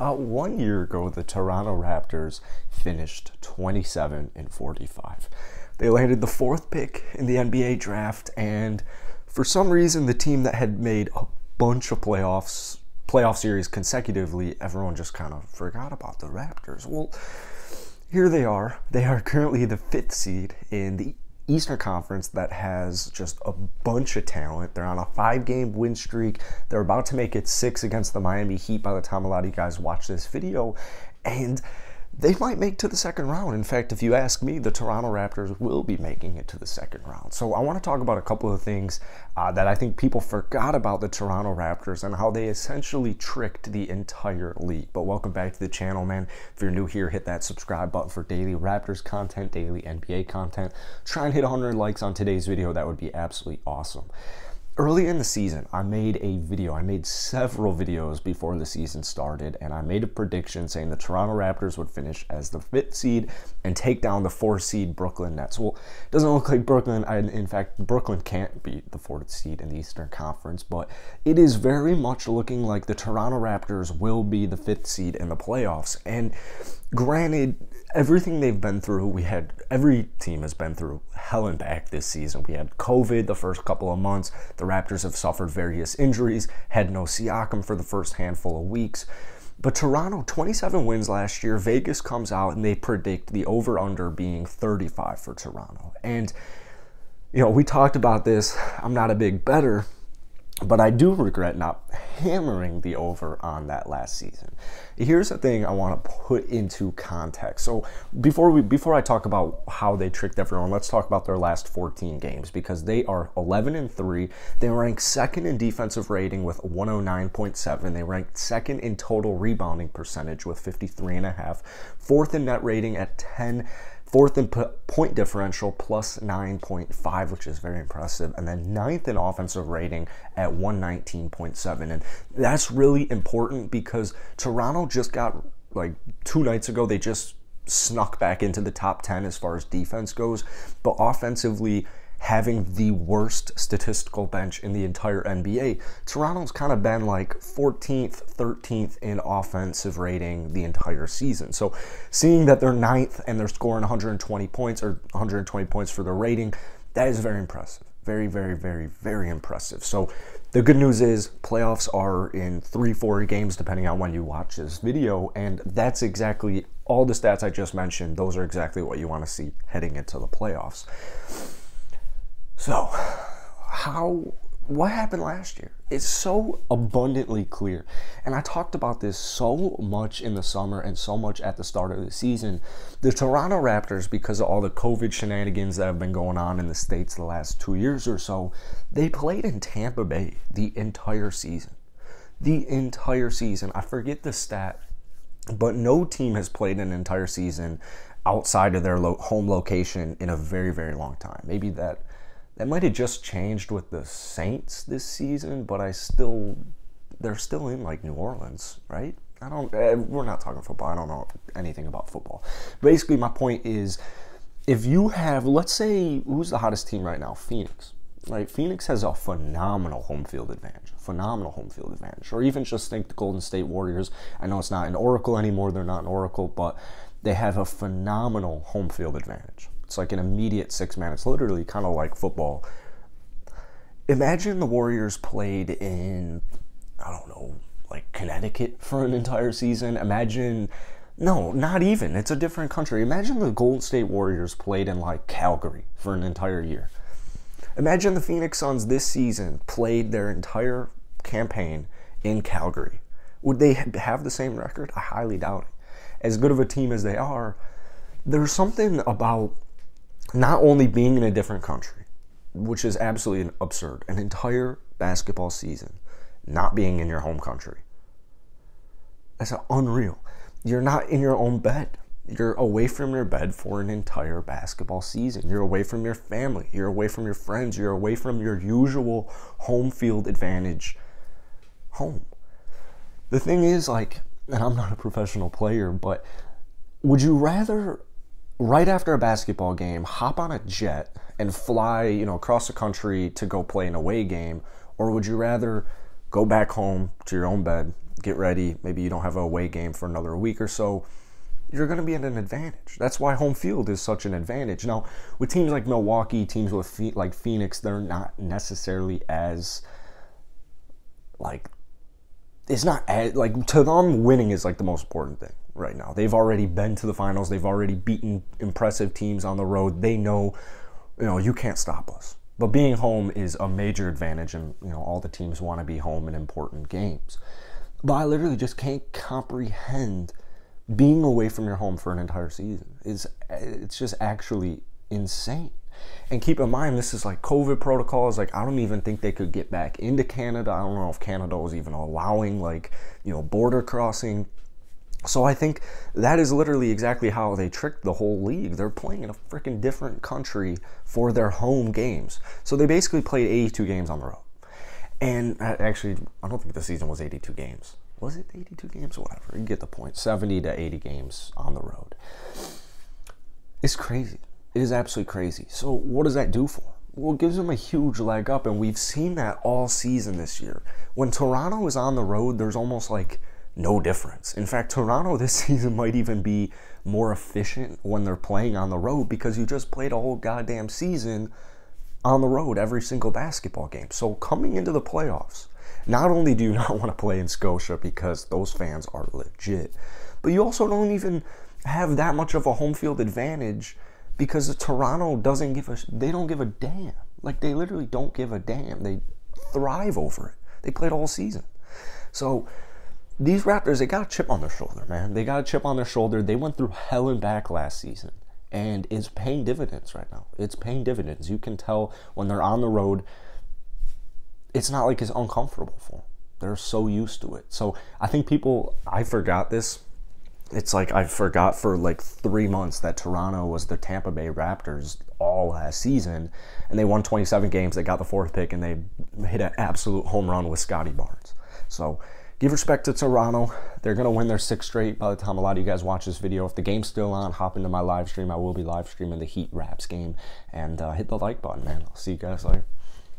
About 1 year ago, the Toronto Raptors finished 27-45. They landed the 4th pick in the NBA draft, and for some reason, the team that had made a bunch of playoff series consecutively, everyone just kind of forgot about the Raptors. Well, here they are. They are currently the 5th seed in the Eastern Conference that has just a bunch of talent. They're on a 5-game win streak. They're about to make it 6 against the Miami Heat by the time a lot of you guys watch this video, and they might make to the second round. In fact, if you ask me, the Toronto Raptors will be making it to the second round. So I want to talk about a couple of things that I think people forgot about the Toronto Raptors and how they essentially tricked the entire league. But welcome back to the channel, man. If you're new here, hit that subscribe button for daily Raptors content, daily NBA content. Try and hit 100 likes on today's video. That would be absolutely awesome. Early in the season, I made several videos before the season started, and I made a prediction saying the Toronto Raptors would finish as the 5th seed and take down the 4th seed Brooklyn Nets. Well, it doesn't look like Brooklyn, in fact, Brooklyn can't beat the 4th seed in the Eastern Conference, but it is very much looking like the Toronto Raptors will be the 5th seed in the playoffs. And granted, everything they've been through, every team has been through hell and back this season. We had COVID the first couple of months. The Raptors have suffered various injuries, had no Siakam for the first handful of weeks. But Toronto, 27 wins last year. Vegas comes out and they predict the over-under being 35 for Toronto. And, you know, we talked about this. I'm not a big bettor, but I do regret not hammering the over on that last season. Here's the thing I want to put into context. So before I talk about how they tricked everyone, let's talk about their last 14 games, because they are 11-3. They rank 2nd in defensive rating with 109.7. They ranked 2nd in total rebounding percentage with 53.5. 4th in net rating at 10. 4th in point differential plus 9.5, which is very impressive. And then 9th in offensive rating at 119.7. And that's really important because Toronto just got, like 2 nights ago, they just snuck back into the top 10 as far as defense goes. But offensively, having the worst statistical bench in the entire NBA. Toronto's kind of been like 14th, 13th in offensive rating the entire season. So seeing that they're 9th and they're scoring 120 points or 120 points for their rating, that is very impressive. Very, very, very, very impressive. So the good news is playoffs are in 3-4 games depending on when you watch this video, and that's exactly all the stats I just mentioned. Those are exactly what you want to see heading into the playoffs. So, what happened last year? It's so abundantly clear. And I talked about this so much in the summer and so much at the start of the season. The Toronto Raptors, because of all the COVID shenanigans that have been going on in the States the last 2 years or so, they played in Tampa Bay the entire season. The entire season. I forget the stat, but no team has played an entire season outside of their home location in a very, very long time. Maybe that might have just changed with the Saints this season, but they're still in like New Orleans, right? We're not talking football. I don't know anything about football. Basically, my point is, if you have, let's say, who's the hottest team right now? Phoenix, right? Phoenix has a phenomenal home field advantage, or even just think the Golden State Warriors. I know it's not an Oracle anymore. They're not an Oracle, but they have a phenomenal home field advantage. It's like an immediate 6-man. It's literally kind of like football. Imagine the Warriors played in, I don't know, like Connecticut for an entire season. No, not even. It's a different country. Imagine the Golden State Warriors played in like Calgary for an entire year. Imagine the Phoenix Suns this season played their entire campaign in Calgary. Would they have the same record? I highly doubt it. As good of a team as they are, there's something about not only being in a different country, which is absolutely absurd, an entire basketball season not being in your home country. That's unreal. You're not in your own bed. You're away from your bed for an entire basketball season. You're away from your family. You're away from your friends. You're away from your usual home field advantage home. The thing is, like, and I'm not a professional player, but would you rather, right after a basketball game, hop on a jet and fly, across the country to go play an away game, or would you rather go back home to your own bed, get ready. Maybe you don't have an away game for another week or so. You're going to be at an advantage. That's why home field is such an advantage. Now, with teams like Milwaukee, teams with like Phoenix, they're not necessarily as, like, it's not as, like, to them, winning is like the most important thing right now. They've already been to the finals. They've already beaten impressive teams on the road. They know, you can't stop us. But being home is a major advantage, and, all the teams want to be home in important games. But I literally just can't comprehend being away from your home for an entire season. It's just actually insane. And keep in mind, this is like COVID protocols. Like, I don't even think they could get back into Canada. I don't know if Canada was even allowing, like, border crossing. So I think that is literally exactly how they tricked the whole league. They're playing in a freaking different country for their home games. So they basically played 82 games on the road. And actually, I don't think the season was 82 games. Was it 82 games? Whatever. You get the point. 70 to 80 games on the road. It's crazy. It is absolutely crazy. So what does that do for them? Well, it gives them a huge leg up, and we've seen that all season this year. When Toronto is on the road, there's almost like no difference. In fact, Toronto this season might even be more efficient when they're playing on the road because you just played a whole goddamn season on the road, every single basketball game. So coming into the playoffs, not only do you not want to play in Scotia because those fans are legit, but you also don't even have that much of a home field advantage because Toronto don't give a damn. Like, they literally don't give a damn. They thrive over it. They played all season. So these Raptors, they got a chip on their shoulder, man. They got a chip on their shoulder. They went through hell and back last season, and it's paying dividends right now. It's paying dividends. You can tell when they're on the road, it's not like it's uncomfortable for them. They're so used to it. So I think I forgot this. It's like I forgot for like 3 months that Toronto was the Tampa Bay Raptors all last season, and they won 27 games. They got the 4th pick, and they hit an absolute home run with Scotty Barnes. So give respect to Toronto. They're going to win their 6th straight by the time a lot of you guys watch this video. If the game's still on, hop into my live stream. I will be live streaming the Heat Raps game, and hit the like button, man. I'll see you guys later.